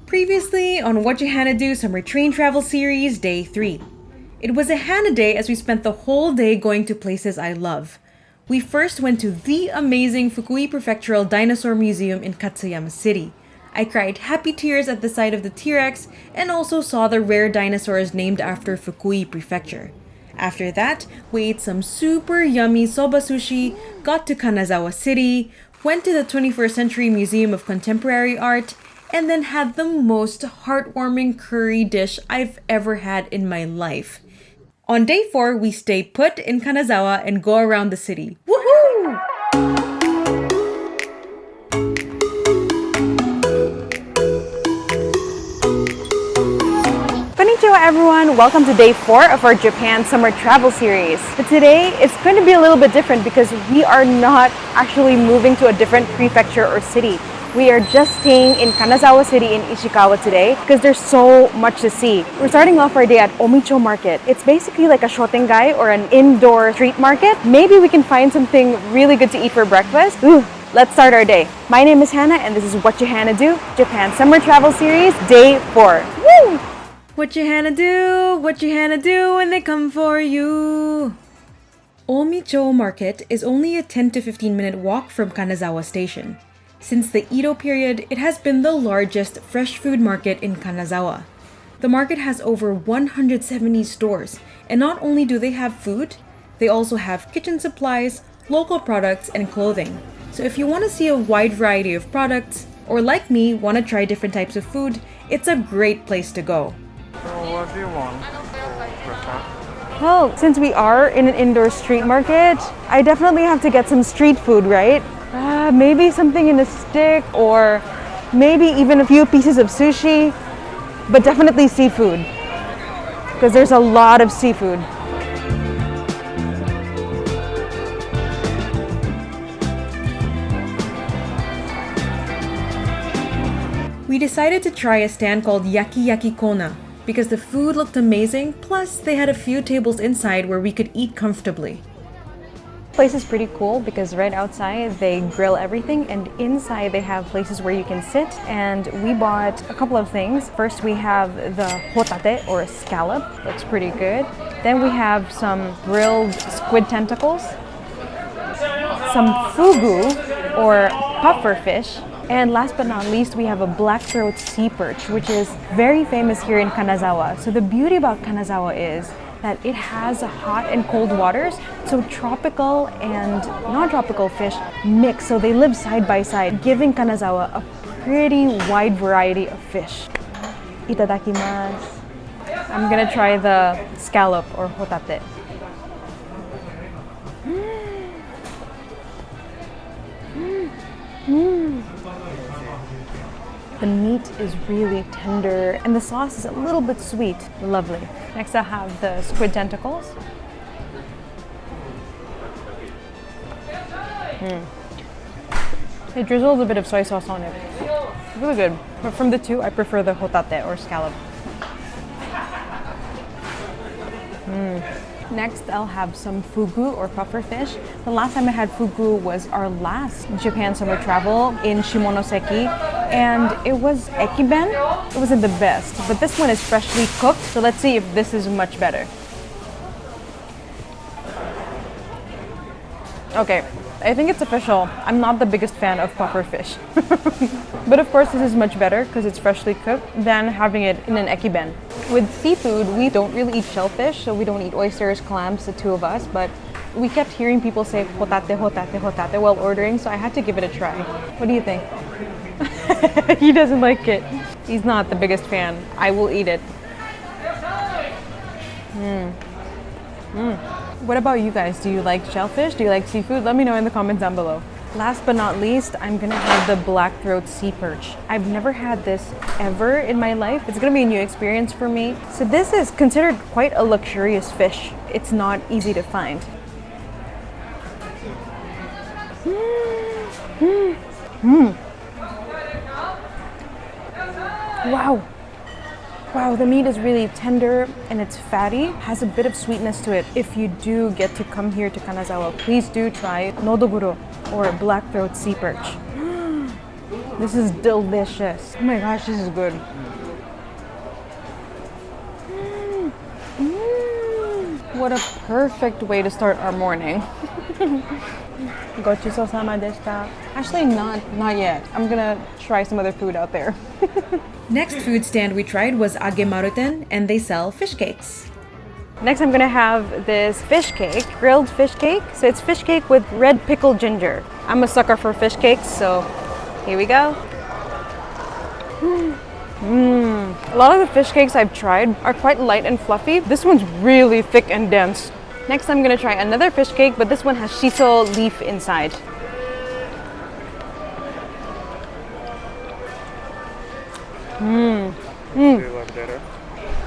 Previously on Whatchuhanado Summer Train Travel Series Day 3. It was a Hana day as we spent the whole day going to places I love. We first went to the amazing Fukui Prefectural Dinosaur Museum in Katsuyama City. I cried happy tears at the sight of the T-Rex and also saw the rare dinosaurs named after Fukui Prefecture. After that, we ate some super yummy soba sushi, got to Kanazawa City, went to the 21st Century Museum of Contemporary Art, and then had the most heartwarming curry dish I've ever had in my life. On day 4, we stay put in Kanazawa and go around the city. Woohoo! Konnichiwa everyone! Welcome to day 4 of our Japan Summer Travel Series. But today, it's going to be a little bit different because we are not actually moving to a different prefecture or city. We are just staying in Kanazawa City in Ishikawa today because there's so much to see. We're starting off our day at Omicho Market. It's basically like a shotengai or an indoor street market. Maybe we can find something really good to eat for breakfast. Ooh, let's start our day. My name is Hana and this is Whatchuhanado, Japan Summer Travel Series Day 4. Woo! Whatchuhanado when they come for you. Omicho Market is only a 10 to 15 minute walk from Kanazawa Station. Since the Edo period, it has been the largest fresh food market in Kanazawa. The market has over 170 stores, and not only do they have food, they also have kitchen supplies, local products, and clothing. So if you want to see a wide variety of products, or like me, want to try different types of food, it's a great place to go. So what do you want? Well, since we are in an indoor street market, I definitely have to get some street food, right? Maybe something in a stick or maybe even a few pieces of sushi, but definitely seafood because there's a lot of seafood. We decided to try a stand called Yaki Kona because the food looked amazing, plus they had a few tables inside where we could eat comfortably. Place is pretty cool because right outside they grill everything and inside they have places where you can sit, and we bought a couple of things. First we have the hotate or scallop, looks pretty good. Then we have some grilled squid tentacles, some fugu or pufferfish, and last but not least we have a black-throat sea perch, which is very famous here in Kanazawa. So the beauty about Kanazawa is that it has hot and cold waters, so tropical and non-tropical fish mix, so they live side by side, giving Kanazawa a pretty wide variety of fish. Itadakimasu. I'm gonna try the scallop or hotate. The meat is really tender and the sauce is a little bit sweet. Lovely. Next I have the squid tentacles. It drizzles a bit of soy sauce on it. It's really good. But from the two, I prefer the hotate or scallop. Next, I'll have some fugu or pufferfish. The last time I had fugu was our last Japan summer travel in Shimonoseki, and it was ekiben. It wasn't the best, but this one is freshly cooked, so let's see if this is much better. Okay, I think it's official. I'm not the biggest fan of pufferfish. But of course this is much better because it's freshly cooked than having it in an ekiben. With seafood, we don't really eat shellfish, so we don't eat oysters, clams, the two of us, but we kept hearing people say hotate, hotate, hotate while ordering, so I had to give it a try. What do you think? He doesn't like it. He's not the biggest fan. I will eat it. What about you guys? Do you like shellfish? Do you like seafood? Let me know in the comments down below. Last but not least, I'm gonna have the black-throat sea perch. I've never had this ever in my life. It's gonna be a new experience for me. So this is considered quite a luxurious fish. It's not easy to find. Wow. Wow, the meat is really tender and it's fatty, has a bit of sweetness to it. If you do get to come here to Kanazawa, please do try nodoguro or black-throat sea perch. This is delicious. Oh my gosh, this is good. What a perfect way to start our morning. Gochisousama deshita. Actually, not yet. I'm gonna try some other food out there. Next food stand we tried was Agemaruten, and they sell fish cakes. Next, I'm gonna have this fish cake, grilled fish cake. So it's fish cake with red pickled ginger. I'm a sucker for fish cakes, so here we go. A lot of the fish cakes I've tried are quite light and fluffy. This one's really thick and dense. Next, I'm gonna try another fish cake, but this one has shiso leaf inside. Do you like better?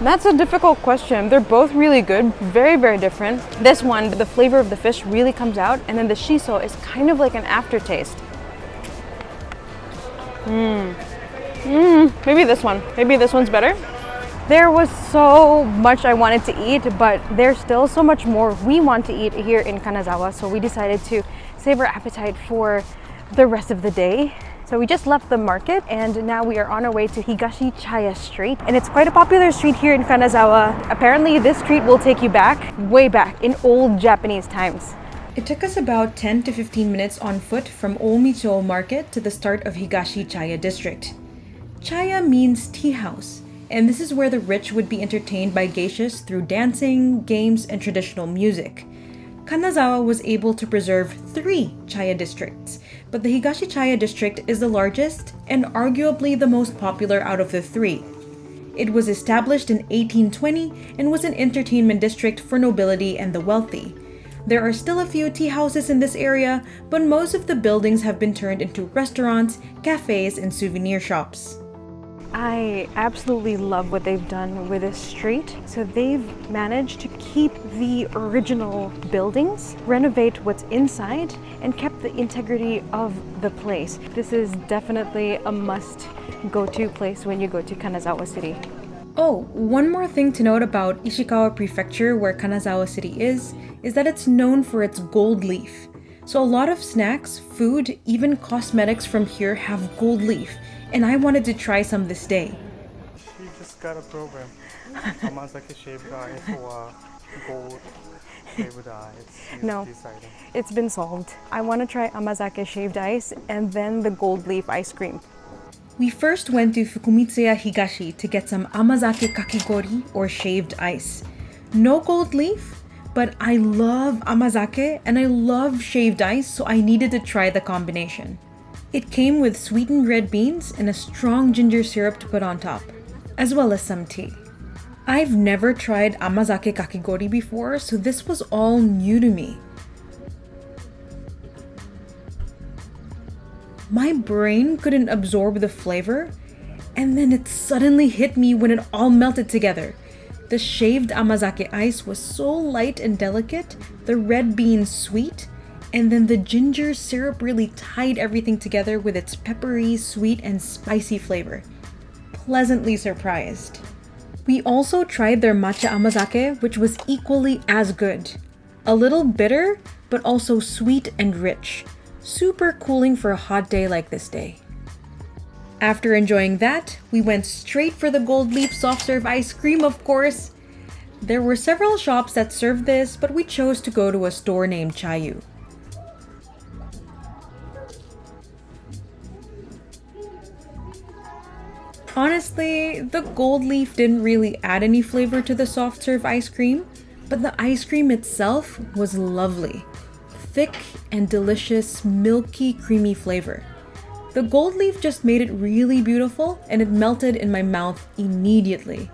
That's a difficult question. They're both really good, very, very different. This one, the flavor of the fish really comes out, and then the shiso is kind of like an aftertaste. Maybe this one. Maybe this one's better. There was so much I wanted to eat, but there's still so much more we want to eat here in Kanazawa, so we decided to save our appetite for the rest of the day. So we just left the market and now we are on our way to Higashi Chaya Street, and it's quite a popular street here in Kanazawa. Apparently this street will take you back, way back in old Japanese times. It took us about 10 to 15 minutes on foot from Omicho Market to the start of Higashi Chaya district. Chaya means tea house, and this is where the rich would be entertained by geishas through dancing, games, and traditional music. Kanazawa was able to preserve 3 Chaya districts, but the Higashi Chaya district is the largest and arguably the most popular out of the 3. It was established in 1820 and was an entertainment district for nobility and the wealthy. There are still a few tea houses in this area, but most of the buildings have been turned into restaurants, cafes, and souvenir shops. I absolutely love what they've done with this street. So they've managed to keep the original buildings, renovate what's inside, and kept the integrity of the place. This is definitely a must go-to place when you go to Kanazawa City. Oh, one more thing to note about Ishikawa Prefecture, where Kanazawa City is that it's known for its gold leaf. So a lot of snacks, food, even cosmetics from here have gold leaf, and I wanted to try some this day. She just got a program. Amazake shaved ice or gold shaved ice. No. Deciding. It's been solved. I want to try Amazake shaved ice and then the gold leaf ice cream. We first went to Fukumitsuya Higashi to get some Amazake Kakigori, or shaved ice. No gold leaf, but I love Amazake and I love shaved ice, so I needed to try the combination. It came with sweetened red beans and a strong ginger syrup to put on top, as well as some tea. I've never tried Amazake Kakigori before, so this was all new to me. My brain couldn't absorb the flavor, and then it suddenly hit me when it all melted together. The shaved Amazake ice was so light and delicate, the red beans sweet, and then the ginger syrup really tied everything together with its peppery, sweet, and spicy flavor. Pleasantly surprised. We also tried their matcha amazake, which was equally as good. A little bitter, but also sweet and rich. Super cooling for a hot day like this day. After enjoying that, we went straight for the gold leaf soft serve ice cream, of course. There were several shops that served this, but we chose to go to a store named Chayu. Honestly, the gold leaf didn't really add any flavor to the soft serve ice cream, but the ice cream itself was lovely. Thick and delicious, milky, creamy flavor. The gold leaf just made it really beautiful, and it melted in my mouth immediately.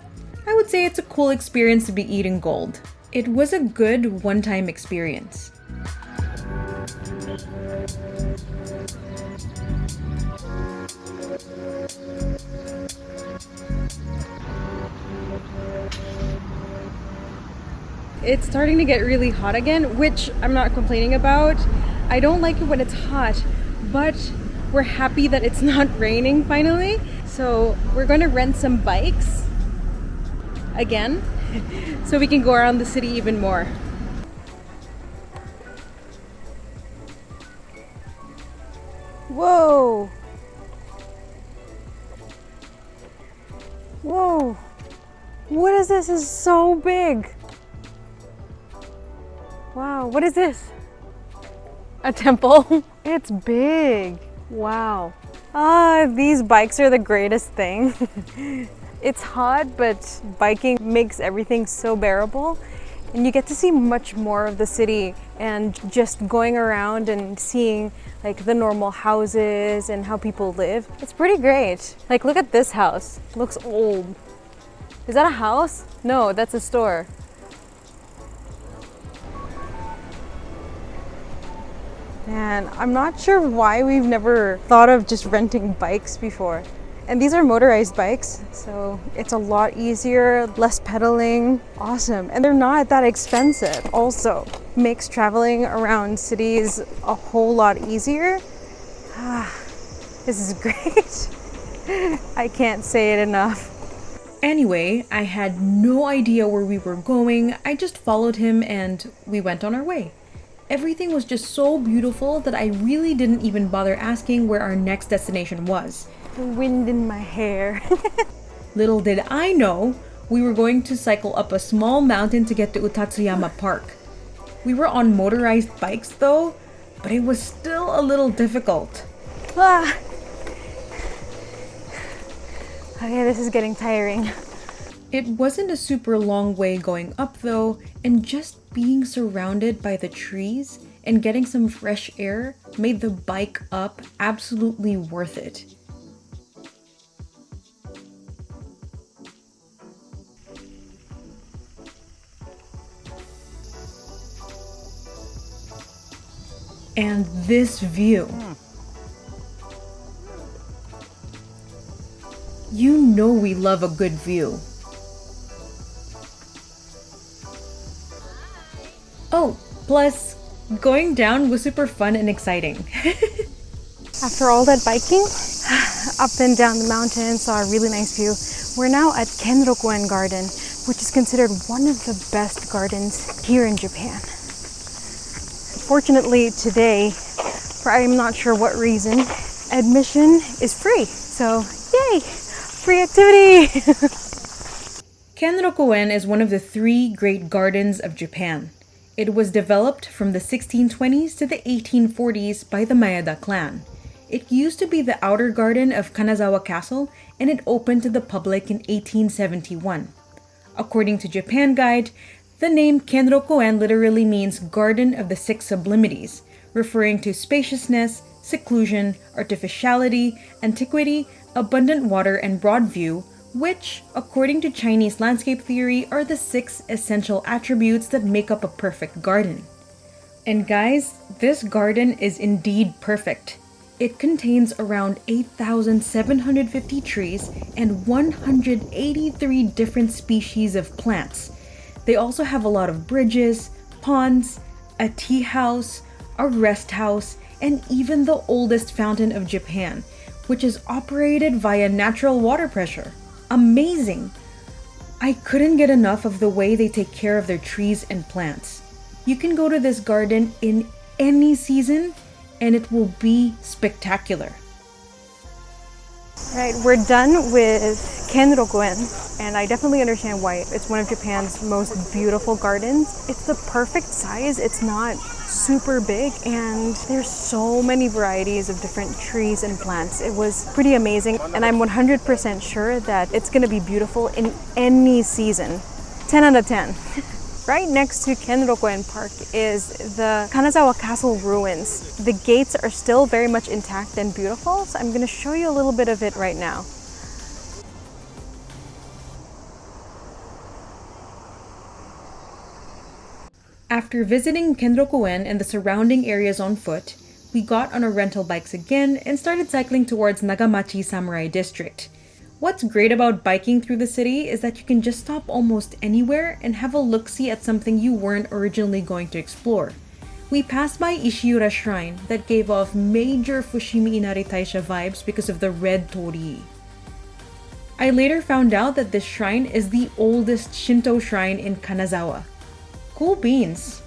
I would say it's a cool experience to be eating gold. It was a good one-time experience. It's starting to get really hot again, which I'm not complaining about. I don't like it when it's hot, but we're happy that it's not raining finally. So we're going to rent some bikes again so we can go around the city even more. Whoa! Whoa! What is this? This is so big. Wow, what is this? A temple? It's big. Wow. Ah, these bikes are the greatest thing. It's hot, but biking makes everything so bearable. And you get to see much more of the city, and just going around and seeing like the normal houses and how people live. It's pretty great. Like, look at this house. It looks old. Is that a house? No, that's a store. Man, I'm not sure why we've never thought of just renting bikes before. And these are motorized bikes, so it's a lot easier, less pedaling. Awesome. And they're not that expensive. Also, makes traveling around cities a whole lot easier. This is great. I can't say it enough. Anyway, I had no idea where we were going. I just followed him and we went on our way. Everything was just so beautiful that I really didn't even bother asking where our next destination was. The wind in my hair. Little did I know, we were going to cycle up a small mountain to get to Utatsuyama Park. We were on motorized bikes though, but it was still a little difficult. Ah. Okay, this is getting tiring. It wasn't a super long way going up though, and just being surrounded by the trees and getting some fresh air made the bike up absolutely worth it. And this view. You know we love a good view. Oh, plus, going down was super fun and exciting. After all that biking, up and down the mountain, saw a really nice view. We're now at Kenroku-En Garden, which is considered one of the best gardens here in Japan. Fortunately today, for I'm not sure what reason, admission is free. So, yay! Free activity! Kenroku-En is one of the 3 great gardens of Japan. It was developed from the 1620s to the 1840s by the Maeda clan. It used to be the outer garden of Kanazawa Castle, and it opened to the public in 1871. According to Japan Guide, the name Kenroku-En literally means Garden of the 6 Sublimities, referring to spaciousness, seclusion, artificiality, antiquity, abundant water, and broad view, which, according to Chinese landscape theory, are the 6 essential attributes that make up a perfect garden. And guys, this garden is indeed perfect. It contains around 8,750 trees and 183 different species of plants. They also have a lot of bridges, ponds, a tea house, a rest house, and even the oldest fountain of Japan, which is operated via natural water pressure. Amazing! I couldn't get enough of the way they take care of their trees and plants. You can go to this garden in any season and it will be spectacular. Right, we're done with Kenroku-En, and I definitely understand why it's one of Japan's most beautiful gardens. It's the perfect size, it's not super big, and there's so many varieties of different trees and plants. It was pretty amazing, and I'm 100% sure that it's going to be beautiful in any season. 10 out of 10. Right next to Kenroku-En Park is the Kanazawa Castle ruins. The gates are still very much intact and beautiful, so I'm going to show you a little bit of it right now. After visiting Kenroku-En and the surrounding areas on foot, we got on our rental bikes again and started cycling towards Naga-Machi Samurai District. What's great about biking through the city is that you can just stop almost anywhere and have a look-see at something you weren't originally going to explore. We passed by Ishiura Shrine that gave off major Fushimi Inari Taisha vibes because of the red torii. I later found out that this shrine is the oldest Shinto shrine in Kanazawa. Cool beans!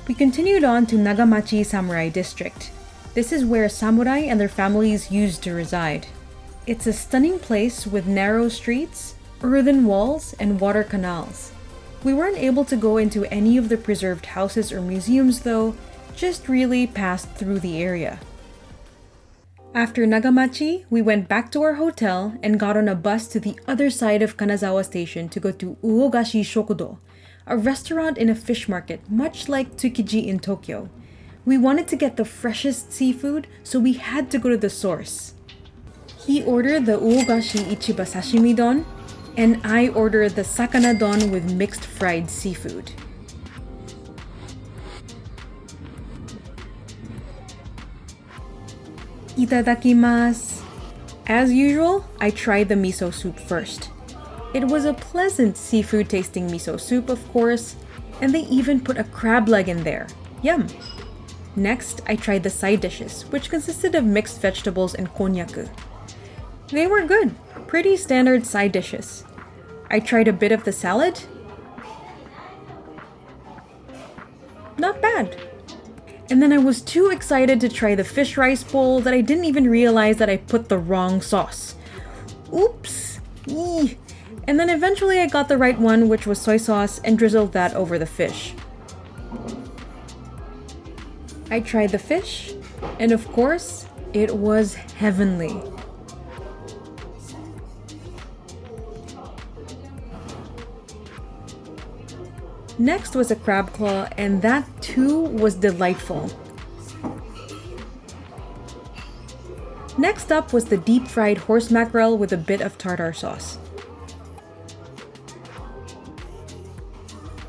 We continued on to Naga-Machi Samurai District. This is where samurai and their families used to reside. It's a stunning place with narrow streets, earthen walls, and water canals. We weren't able to go into any of the preserved houses or museums though, just really passed through the area. After Naga-Machi, we went back to our hotel and got on a bus to the other side of Kanazawa Station to go to Uogashi Shokudo, a restaurant in a fish market much like Tsukiji in Tokyo. We wanted to get the freshest seafood, so we had to go to the source. He ordered the Uogashi Ichiba Sashimi Don, and I ordered the Sakana Don with mixed fried seafood. Itadakimasu. As usual, I tried the miso soup first. It was a pleasant seafood tasting miso soup, of course, and they even put a crab leg in there. Yum! Next, I tried the side dishes, which consisted of mixed vegetables and konnyaku. They were good, pretty standard side dishes. I tried a bit of the salad. Not bad. And then I was too excited to try the fish rice bowl that I didn't even realize that I put the wrong sauce. Oops! Eee. And then eventually I got the right one, which was soy sauce, and drizzled that over the fish. I tried the fish, and of course, it was heavenly. Next was a crab claw, and that too was delightful. Next up was the deep fried horse mackerel with a bit of tartar sauce.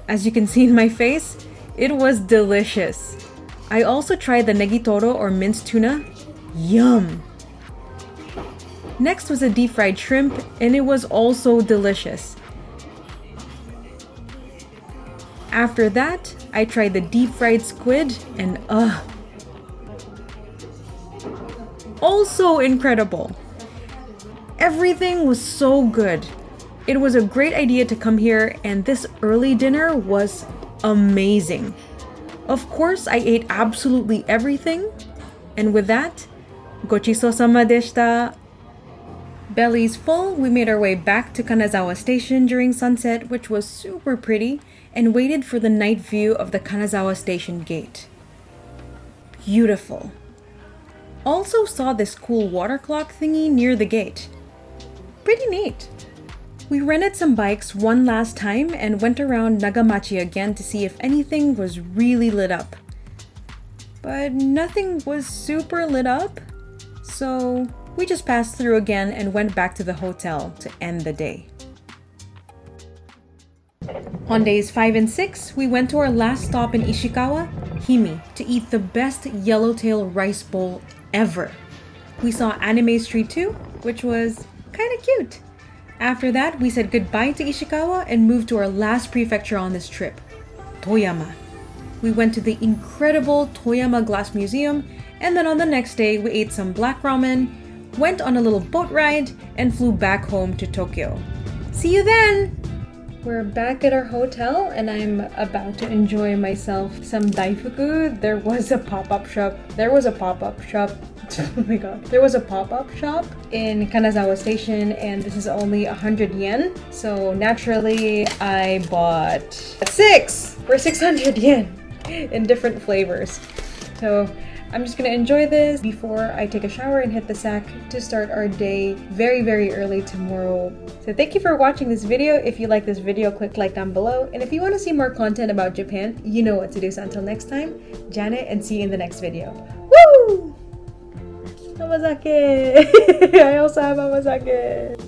As you can see in my face, it was delicious. I also tried the negitoro or minced tuna. Yum! Next was a deep fried shrimp, and it was also delicious. After that, I tried the deep fried squid, and also incredible. Everything was so good. It was a great idea to come here, and this early dinner was amazing. Of course, I ate absolutely everything, and with that, gochisousama deshita. Bellies full, we made our way back to Kanazawa Station during sunset, which was super pretty, and waited for the night view of the Kanazawa Station gate. Beautiful. Also saw this cool water clock thingy near the gate. Pretty neat. We rented some bikes one last time and went around Naga-Machi again to see if anything was really lit up. But nothing was super lit up, so we just passed through again and went back to the hotel to end the day. On days 5 and 6, we went to our last stop in Ishikawa, Himi, to eat the best yellowtail rice bowl ever. We saw Anime Street 2, which was kinda cute. After that, we said goodbye to Ishikawa and moved to our last prefecture on this trip, Toyama. We went to the incredible Toyama Glass Museum, and then on the next day, we ate some black ramen, went on a little boat ride, and flew back home to Tokyo. See you then! We're back at our hotel, and I'm about to enjoy myself some Daifuku. There was a pop-up shop. Oh my god. There was a pop-up shop in Kanazawa Station, and this is only 100 yen. So naturally, I bought 6 for 600 yen in different flavors. So I'm just gonna enjoy this before I take a shower and hit the sack to start our day very, very early tomorrow. So thank you for watching this video. If you like this video, click like down below. And if you want to see more content about Japan, you know what to do. So until next time, Janet, and see you in the next video. Woo! Amazake! I also have Amazake!